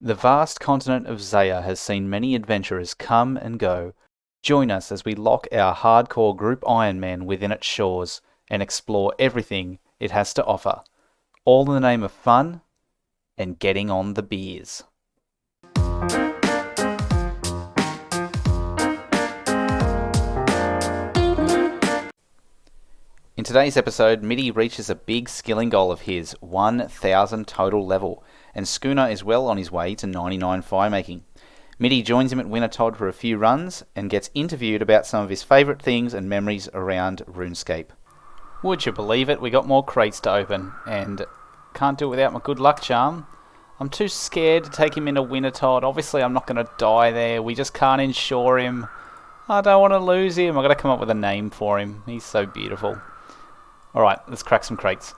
The vast continent of Zaya has seen many adventurers come and go. Join us as we lock our hardcore group Ironman within its shores and explore everything it has to offer, all in the name of fun and getting on the beers. In today's episode, Middy reaches a big skilling goal of his, 1,000 total level, and Schooner is well on his way to 99 firemaking. Middy joins him at Wintertodt for a few runs and gets interviewed about some of his favourite things and memories around RuneScape. Would you believe it, we got more crates to open, and can't do it without my good luck charm. I'm too scared to take him into Wintertodt. Obviously I'm not going to die there, we just can't insure him. I don't want to lose him, I've got to come up with a name for him. He's so beautiful. Alright, let's crack some crates.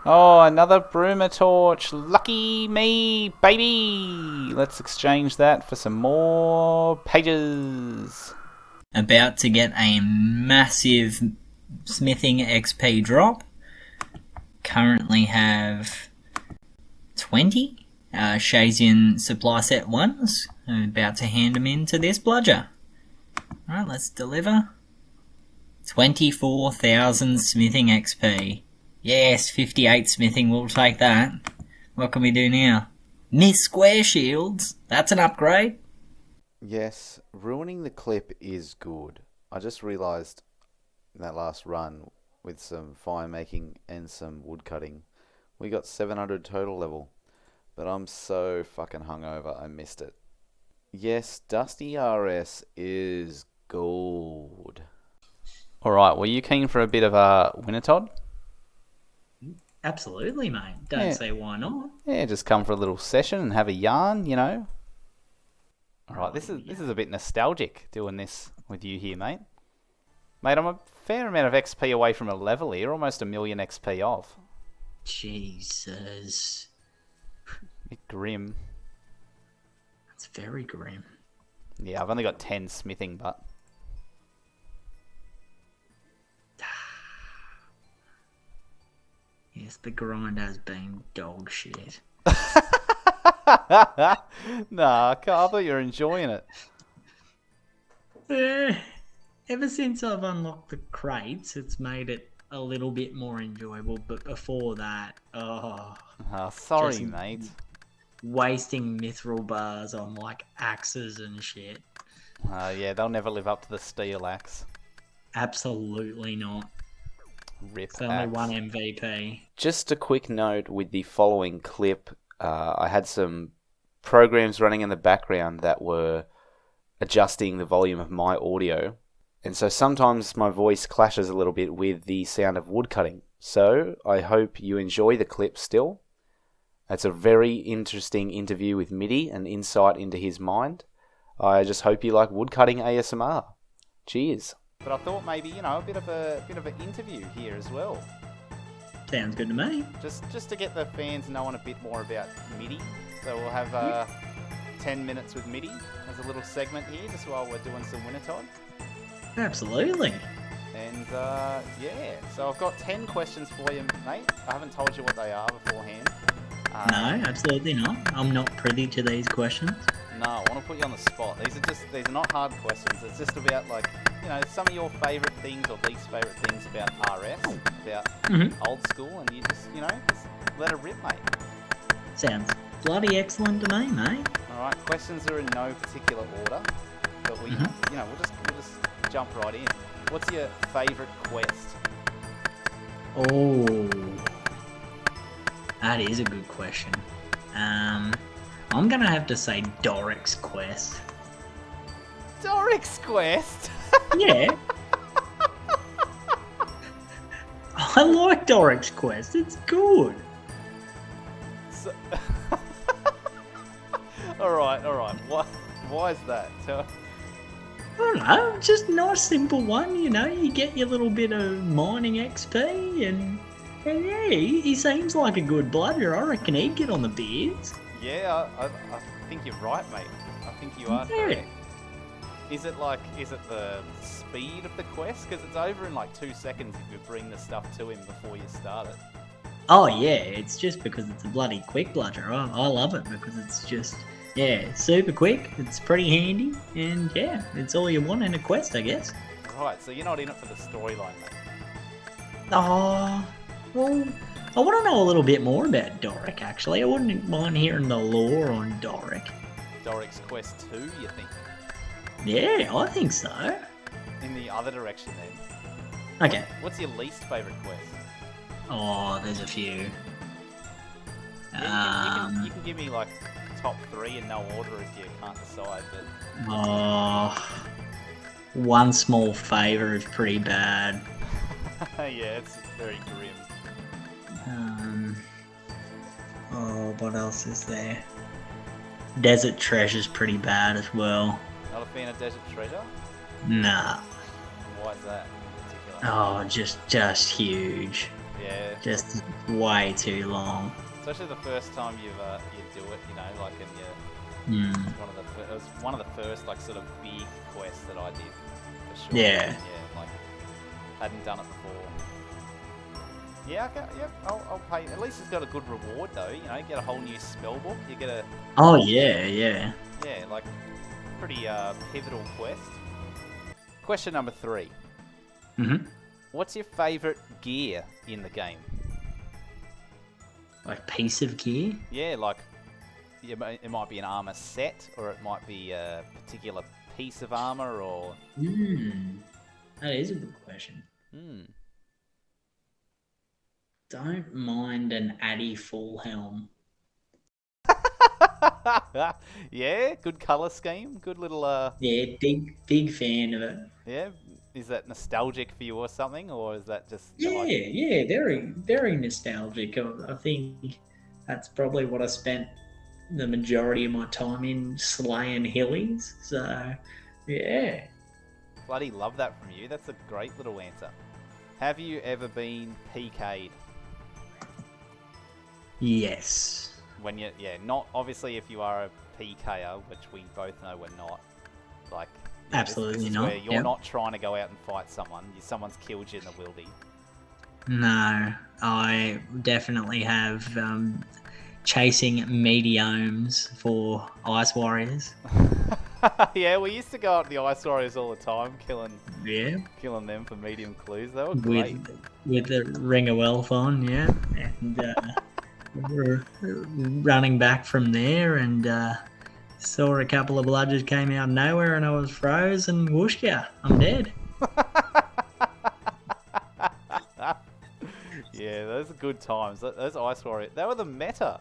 Oh, another broomer torch. Lucky me, baby. Let's exchange that for some more pages. About to get a massive smithing XP drop. Currently have 20 Shazian supply set ones. I'm about to hand them in to this bludger. Alright, let's deliver. 24,000 smithing XP. Yes, 58 smithing, we'll take that. What can we do now? Miss Square Shields, that's an upgrade. Yes, ruining the clip is good. I just realised in that last run with some fire making and some wood cutting, we got 700 total level. But I'm so fucking hungover, I missed it. Yes, Dusty RS is gold. Alright, were you keen for a bit of a Wintertodt? Absolutely, mate. Don't say why not. Yeah, just come for a little session and have a yarn, you know. Alright, this is a bit nostalgic doing this with you here, mate. Mate, I'm a fair amount of XP away from a level here, almost a million XP off. Jesus. Bit grim. That's very grim. Yeah, I've only got 10 smithing, but... Yes, the grind has been dog shit. Nah, I thought you were enjoying it. Ever since I've unlocked the crates, it's made it a little bit more enjoyable, but before that, Sorry, mate. Wasting mithril bars on, like, axes and shit. Yeah, they'll never live up to the steel axe. Absolutely not. Rip It's only axe. one MVP. Just a quick note with the following clip. I had some programs running in the background that were adjusting the volume of my audio. And so sometimes my voice clashes a little bit with the sound of woodcutting. So I hope you enjoy the clip still. It's a very interesting interview with Middy and insight into his mind. I just hope you like woodcutting ASMR. Cheers. But I thought maybe, a bit of an interview here as well. Sounds good to me. Just to get the fans knowing a bit more about Middy. So we'll have 10 minutes with Middy as a little segment here, just while we're doing some Wintertodt. Absolutely. And so I've got 10 questions for you, mate. I haven't told you what they are beforehand. No, absolutely not. I'm not privy to these questions. No, I want to put you on the spot. These are not hard questions. It's just about some of your favourite things or least favourite things about RS, about old school, and you just let it rip, mate. Sounds bloody excellent to me, mate. All right, questions are in no particular order, but we'll just jump right in. What's your favourite quest? Oh, that is a good question. I'm gonna have to say Doric's quest. Doric's quest? Yeah. I like Doric's quest. It's good. So... all right. Why is that? I don't know, just a nice simple one, you get your little bit of mining XP and yeah, he seems like a good bludger. I reckon he'd get on the beers. Yeah, I think you're right, mate. I think you are correct. Is it the speed of the quest? Because it's over in like 2 seconds if you bring the stuff to him before you start it. Oh yeah, it's just because it's a bloody quick bludger. I love it because it's just super quick. It's pretty handy, and yeah, it's all you want in a quest, I guess. Right, so you're not in it for the storyline, mate. Oh, well, I want to know a little bit more about Doric. Actually, I wouldn't mind hearing the lore on Doric. Doric's Quest 2, you think? Yeah, I think so. In the other direction, then. Okay. What's your least favourite quest? Oh, there's a few. Yeah, you can give me like top 3 in no order if you can't decide, but... Oh, one small favour is pretty bad. Yeah, it's very grim. Oh, what else is there? Desert Treasure's pretty bad as well. Not a fan of Desert Treasure? Nah. Why is that in particular? Oh, just huge. Yeah. Just way too long. Especially the first time you do it, you know, like in your... It was one of the first like sort of big quests that I did, for sure. Yeah. Yeah, like hadn't done it before. Yeah, okay, yep, I'll pay. At least it's got a good reward though. You know, you get a whole new spell book. You get a... Oh yeah. Yeah, like pretty pivotal quest. Question number 3. Mhm. What's your favourite gear in the game? Like piece of gear. Yeah, like it might be an armor set, or it might be a particular piece of armor, or... That is a good question. Don't mind an Addy full helm. Yeah, good colour scheme, good little... Yeah, big fan of it. Yeah, is that nostalgic for you or something, or is that just... Yeah, very nostalgic. I think that's probably what I spent the majority of my time in, slaying hillies. So, yeah. Bloody love that from you. That's a great little answer. Have you ever been PK'd? Yes. When you... Yeah, not... Obviously, if you are a PKer, which we both know we're not. Like... Yeah, Absolutely this is not. where you're not trying to go out and fight someone. Someone's killed you in the wildy. No, I definitely have chasing mediomes for Ice Warriors. Yeah, we used to go out to the Ice Warriors all the time, killing them for medium clues. They were great. With the Ring of Wealth on, yeah. And we're running back from there and saw a couple of bludgers came out of nowhere and I was frozen. Whooshka, I'm dead. Yeah, those are good times. Those Ice Warriors, they were the meta.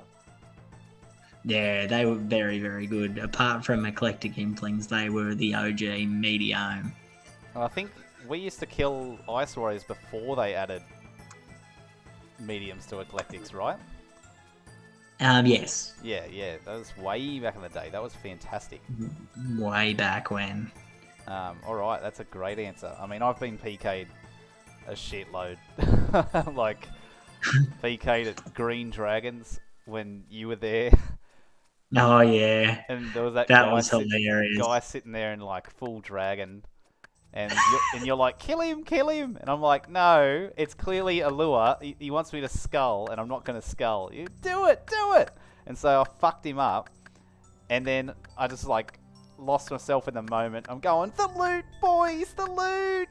Yeah, they were very, very good. Apart from Eclectic Implings, they were the OG medium. I think we used to kill Ice Warriors before they added mediums to Eclectics, right? Yes. Yeah, that was way back in the day. That was fantastic. Way back when. Alright, that's a great answer. I mean, I've been PK'd a shitload. Like, PK'd at Green Dragons when you were there. Oh, yeah. And there was that hilarious. guy sitting there in, like, full dragon. And you're like, kill him! And I'm like, no, it's clearly a lure. He wants me to skull, and I'm not going to skull. You do it! And so I fucked him up. And then I just, like, lost myself in the moment. I'm going, the loot, boys! The loot!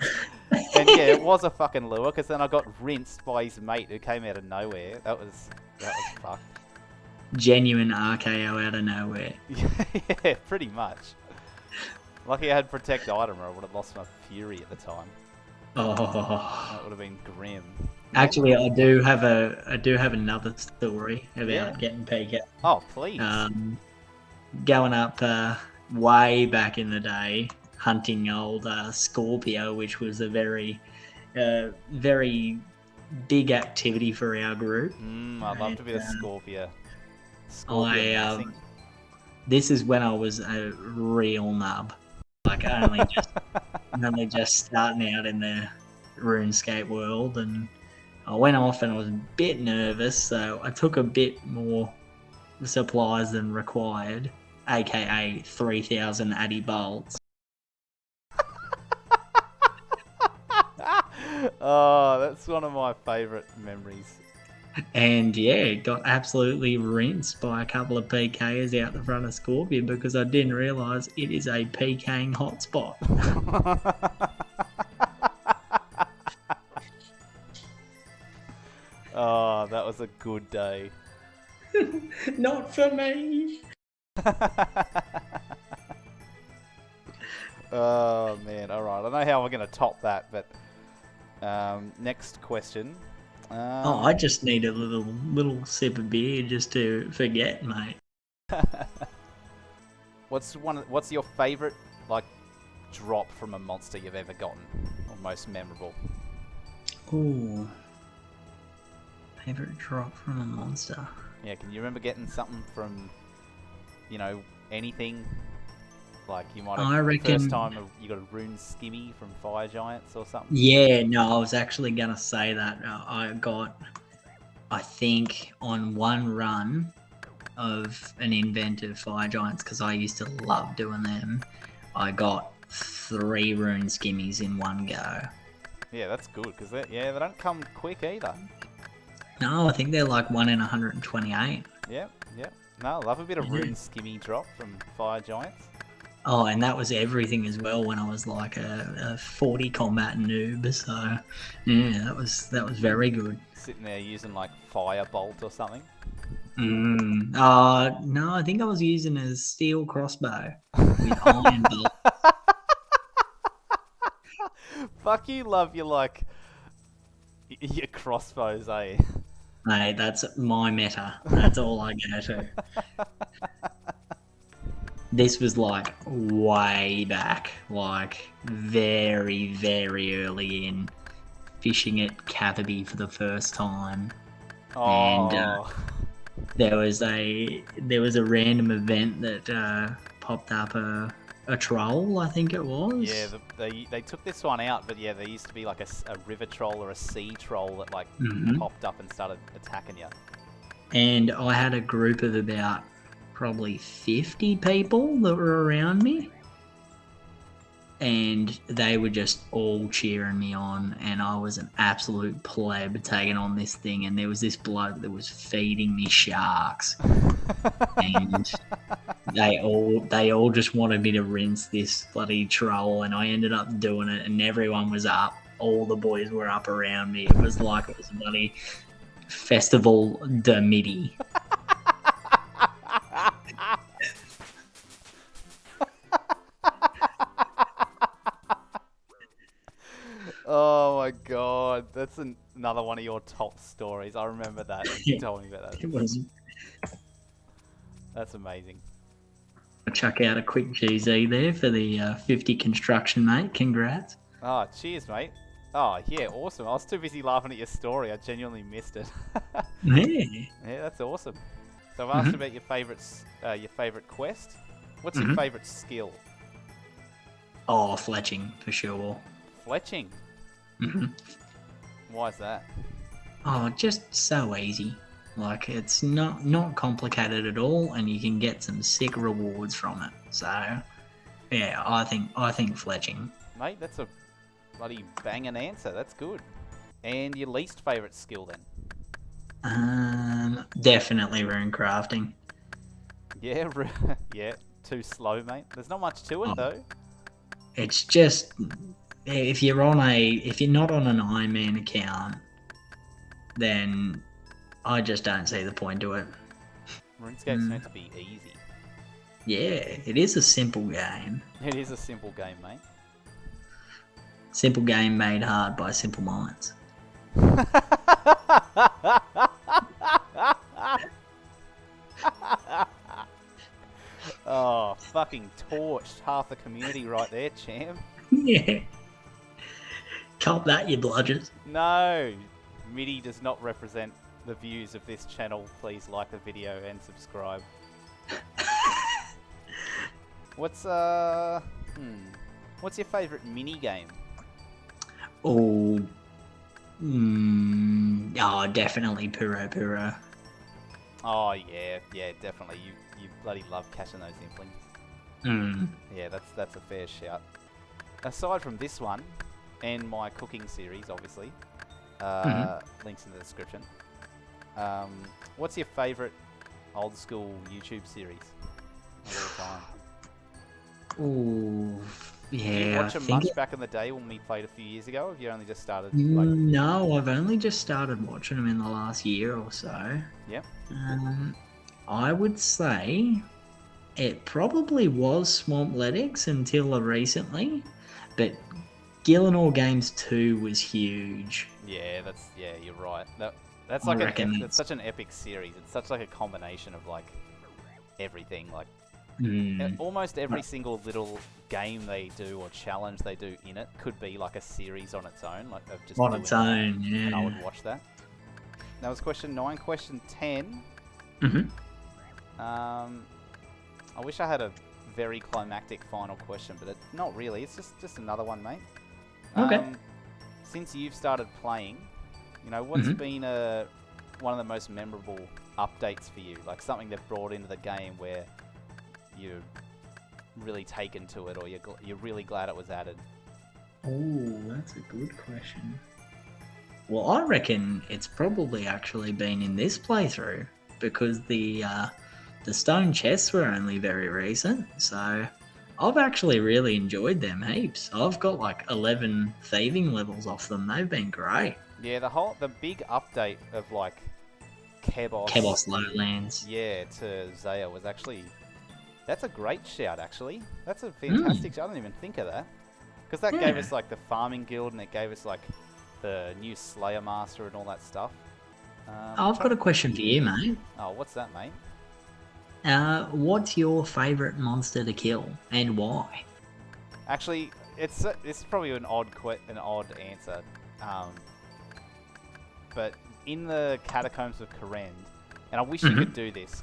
And yeah, it was a fucking lure, because then I got rinsed by his mate who came out of nowhere. That was fucked. Genuine RKO out of nowhere. Yeah, pretty much. Lucky I had Protect Item or I would have lost my fury at the time. Oh. That would have been grim. Actually, I do have another story about getting PK. Oh, please. Going up way back in the day, hunting old Scorpio, which was a very, very big activity for our group. I'd love to be a Scorpio. This is when I was a real nub. Like only just starting out in the RuneScape world, and I went off and I was a bit nervous, so I took a bit more supplies than required, aka 3,000 Addy bolts. Oh, that's one of my favourite memories. And yeah, got absolutely rinsed by a couple of PKers out the front of Scorpion because I didn't realise it is a PKing hotspot. Oh, that was a good day. Not for me. Oh man, alright. I don't know how we're going to top that, but next question. Oh, I just need a little sip of beer just to forget, mate. What's your favourite like drop from a monster you've ever gotten, or most memorable? Ooh. Favorite drop from a monster? Yeah, can you remember getting something from, anything? Like you might have I reckon. first time you got a rune skimmy from Fire Giants or something. Yeah, no, I was actually gonna say that. I think, on one run of an inventive Fire Giants, because I used to love doing them, I got 3 rune skimmies in one go. Yeah, that's good because they don't come quick either. No, I think they're like 1 in 128. Yep. No, I love a bit of rune skimmy drop from Fire Giants. Oh, and that was everything as well when I was like a 40 combat noob. So yeah, that was very good. Sitting there using like Firebolt or something. No, I think I was using a steel crossbow with iron bolt. Fuck you, love your your crossbows, eh? Mate, that's my meta. That's all I go to. This was like way back, like very, very early in fishing at Catherby for the first time. Oh. And there was a random event that popped up a troll, I think it was. Yeah, they took this one out, but yeah, there used to be like a river troll or a sea troll that popped up and started attacking you. And I had a group of about probably 50 people that were around me. And they were just all cheering me on, and I was an absolute pleb taking on this thing. And there was this bloke that was feeding me sharks, and they all just wanted me to rinse this bloody troll, and I ended up doing it. And everyone was up, all the boys were up around me. It was like it was a bloody festival de Middy. Oh my god, that's another one of your top stories. I remember that. You told me about that. It was. That's amazing. I'll chuck out a quick GZ there for the 50 construction, mate. Congrats. Oh, cheers, mate. Oh, yeah, awesome. I was too busy laughing at your story. I genuinely missed it. Yeah. Yeah, that's awesome. So I've asked about your favorite quest. What's your favorite skill? Oh, fletching for sure. Fletching. Why is that? Oh, just so easy. Like, it's not complicated at all, and you can get some sick rewards from it. So, yeah, I think fletching. Mate, that's a bloody banging answer. That's good. And your least favourite skill then? Definitely rune crafting. Yeah, yeah, too slow, mate. There's not much to it though. It's just if you're not on an Ironman account, then I just don't see the point to it. RuneScape's meant to be easy. Yeah, it is a simple game. It is a simple game, mate. Simple game made hard by simple minds. Oh, fucking torched half the community right there, champ. Yeah. Cop that, you bludgers. No, Middy does not represent the views of this channel. Please like the video and subscribe. What's your favourite mini game? Oh, definitely Puro. Oh yeah, definitely. You bloody love catching those implings. Yeah, that's a fair shout. Aside from this one, and my cooking series, obviously, links in the description. What's your favourite old school YouTube series of all time? Ooh, Did you yeah. watch I them think much back in the day when we played a few years ago? Or have you only just started? no, I've only just started watching them in the last year or so. Yep. I would say it probably was Swampletics until recently, but Gillinor Games 2 was huge. Yeah, you're right. That's I like reckon it's such an epic series. It's such like a combination of like everything. Like almost every single little game they do or challenge they do in it could be like a series on its own, like of just on doing its that, own, yeah. and I would watch that. That was question 9. Question 10. I wish I had a very climactic final question, but not really. It's just another one, mate. Okay. Since you've started playing, what's been one of the most memorable updates for you? Like something they've brought into the game where you're really taken to it, or you're really glad it was added? Oh, that's a good question. Well, I reckon it's probably actually been in this playthrough because the stone chests were only very recent, so I've actually really enjoyed them heaps. I've got like 11 thieving levels off them. They've been great. Yeah, the big update of like Kebos Lowlands. Yeah, to Zaya was actually... That's a great shout, actually. That's a fantastic shout. I didn't even think of that. Because that gave us like the farming guild, and it gave us like the new Slayer Master and all that stuff. I've got a question for you, mate. Oh, what's that, mate? What's your favourite monster to kill, and why? Actually, it's probably an odd answer. But in the Catacombs of Karen, and I wish you could do this.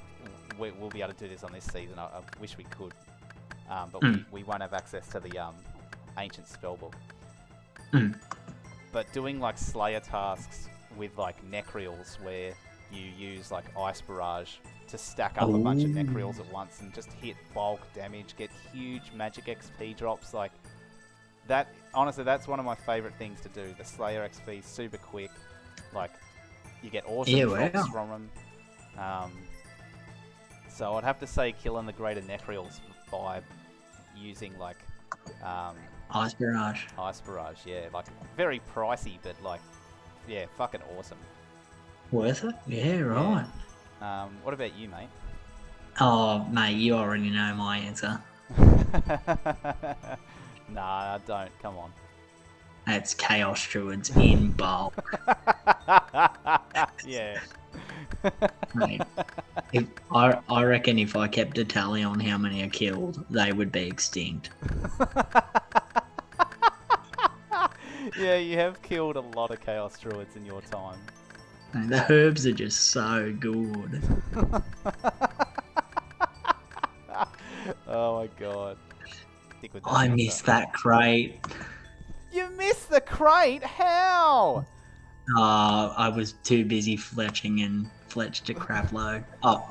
We'll be able to do this on this season. I wish we could, but we won't have access to the ancient spellbook. But doing like Slayer tasks with like Necrials, where you use like Ice Barrage to stack up a bunch of Necrials at once and just hit bulk damage, get huge magic XP drops, like that. Honestly, that's one of my favourite things to do. The Slayer XP is super quick, like you get awesome drops from them. So I'd have to say killing the greater Necrials by using like Ice Barrage. Ice Barrage, yeah, like very pricey, but like, yeah, fucking awesome. Worth it? Yeah, right. Yeah. What about you, mate? Oh, mate, you already know my answer. Nah, I don't. Come on. It's Chaos Druids in bulk. Yeah. Mate, I reckon if I kept a tally on how many I killed, they would be extinct. Yeah, you have killed a lot of Chaos Druids in your time. Mate, the herbs are just so good. Oh my god. Stick with that I answer. missed that crate. You missed the crate? How? I was too busy fletching and fletched a crap load. I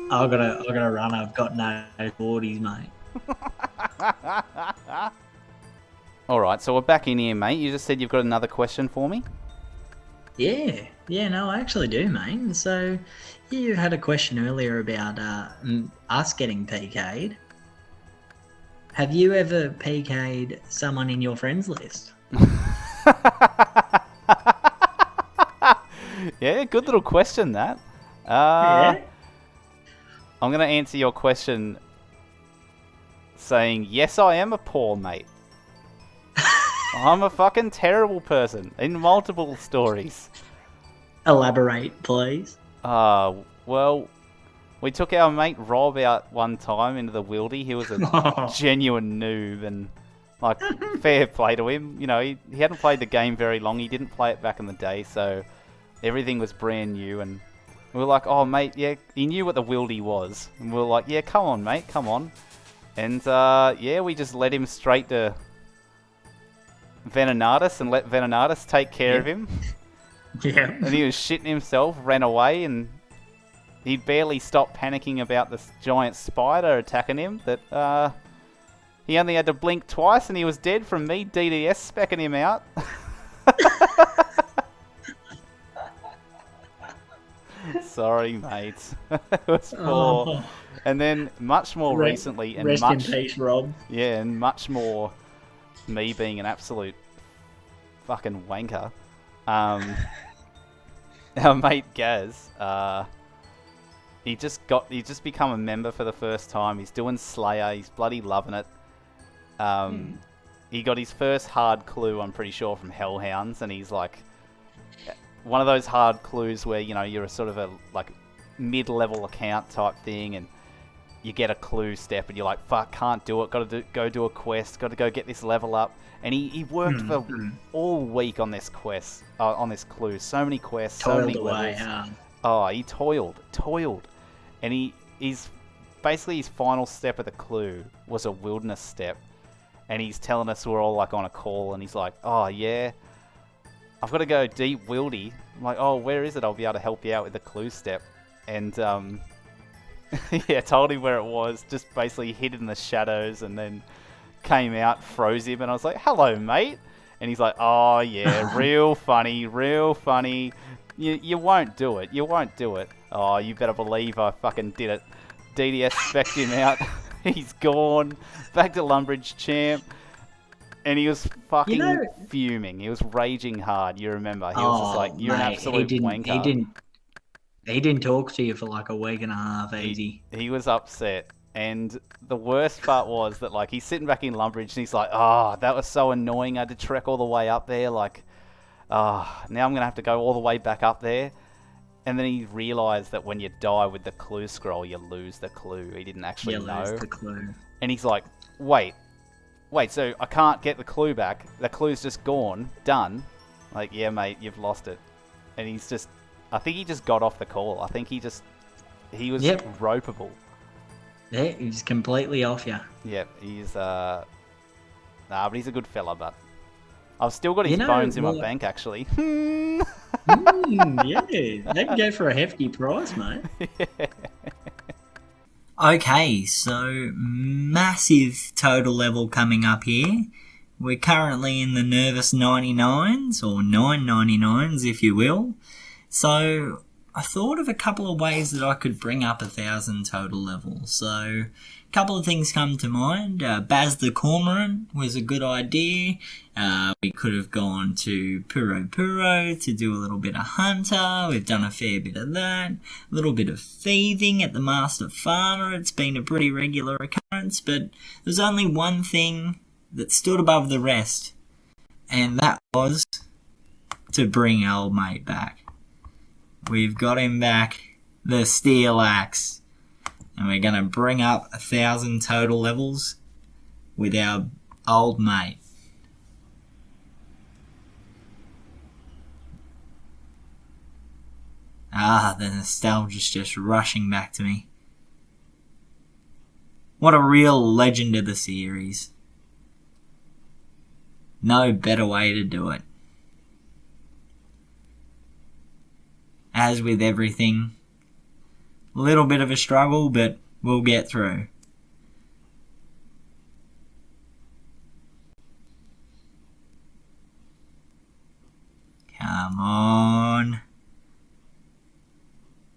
gotta run. I've got no 40s, mate. Alright, so we're back in here, mate. You just said you've got another question for me? Yeah, no, I actually do, mate. And so, you had a question earlier about us getting PK'd. Have you ever PK'd someone in your friends list? Yeah, good little question, that. Yeah. I'm going to answer your question saying, yes, I am a poor mate. I'm a fucking terrible person in multiple stories. Elaborate, please. Well, we took our mate Rob out one time into the wildy. He was a genuine noob, and like, fair play to him. You know, he hadn't played the game very long. He didn't play it back in the day, so everything was brand new. And we were like, oh, mate, yeah, he knew what the wildy was. And we were like, yeah, come on, mate, come on. And, yeah, we just led him straight to Venanatus and let Venanatus take care of him. Yeah. And he was shitting himself, ran away, and he barely stopped panicking about this giant spider attacking him. That he only had to blink twice and he was dead from me DDS specking him out. Sorry, mate. It was poor. Oh, And then much more Re- recently, and rest in much peace, Rob. and much more me being an absolute fucking wanker. Our mate Gaz, he just become a member for the first time. He's doing Slayer. He's bloody loving it. He got his first hard clue, I'm pretty sure, from Hellhounds, and he's like one of those hard clues where you're a sort of a like mid-level account type thing, and you get a clue step, and you're like, fuck, can't do it. Go do a quest. Got to go get this level up. And he worked for all week on this quest, on this clue. So many quests, so many levels. Oh, he toiled, and he's basically his final step of the clue was a wilderness step, and he's telling us we're all like on a call, and he's like, oh yeah, I've got to go deep wildy. I'm like, oh, where is it? I'll be able to help you out with the clue step, and yeah, told him where it was, just basically hid in the shadows, and then came out, froze him, and I was like, hello, mate. And he's like, oh, yeah, real funny. You won't do it. Oh, you better believe I fucking did it. DDS specced him out. He's gone. Back to Lumbridge champ. And he was fucking fuming. He was raging hard, you remember. He was just like, you're an absolute wanker. He didn't talk to you for like a week and a half, easy. He was upset. And the worst part was that, like, he's sitting back in Lumbridge and he's like, oh, that was so annoying. I had to trek all the way up there. Like, now I'm going to have to go all the way back up there. And then he realised that when you die with the clue scroll, you lose the clue. He didn't actually know. You lose the clue. And he's like, wait, so I can't get the clue back? The clue's just gone, done. Like, yeah, mate, you've lost it. And he's just, I think he just got off the call. I think he was ropeable. Yeah, he's completely off you. Yeah, he's but he's a good fella. But I've still got his bones in my bank, actually. Yeah, they can go for a hefty price, mate. Yeah. Okay, so massive total level coming up here. We're currently in the nervous 99s, or 999s, if you will. So I thought of a couple of ways that I could bring up 1,000 total levels. So a couple of things come to mind. Baz the Cormorant was a good idea. We could have gone to Puro Puro to do a little bit of hunter. We've done a fair bit of that. A little bit of thieving at the Master Farmer. It's been a pretty regular occurrence, but there's only one thing that stood above the rest, and that was to bring old mate back. We've got him back, the Steel Axe, and we're going to bring up 1,000 total levels with our old mate. The nostalgia's just rushing back to me. What a real legend of the series. No better way to do it. As with everything, a little bit of a struggle, but we'll get through. Come on.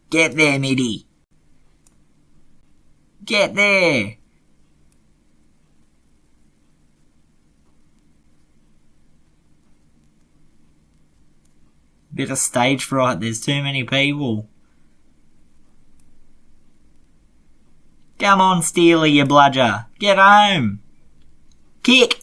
Get there, Middy. Get there. Bit of stage fright, there's too many people. Come on, Steely, you bludger. Get home. Kick.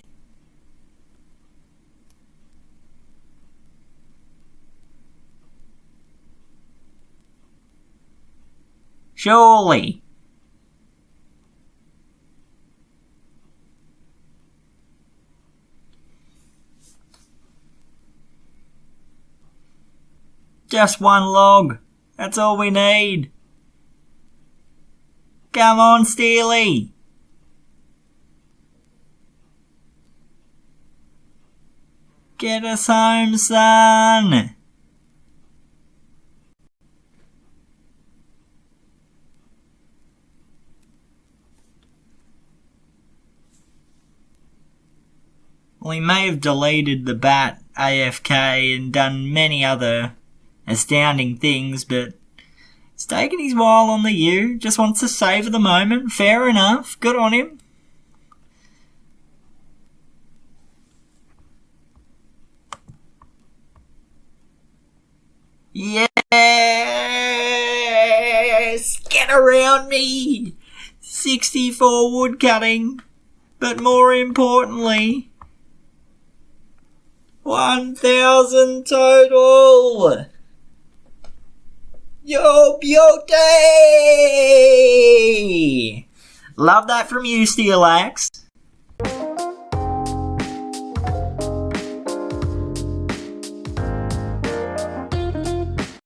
Surely. Just one log. That's all we need. Come on, Steely. Get us home, son. We may have deleted the bat AFK and done many other astounding things, but He's taking his while on the U, just wants to savour the moment. Fair enough, good on him. Yes! Get around me! 64 woodcutting, but more importantly, 1,000 total! Yo, beauty! Love that from you, Zeah-locked.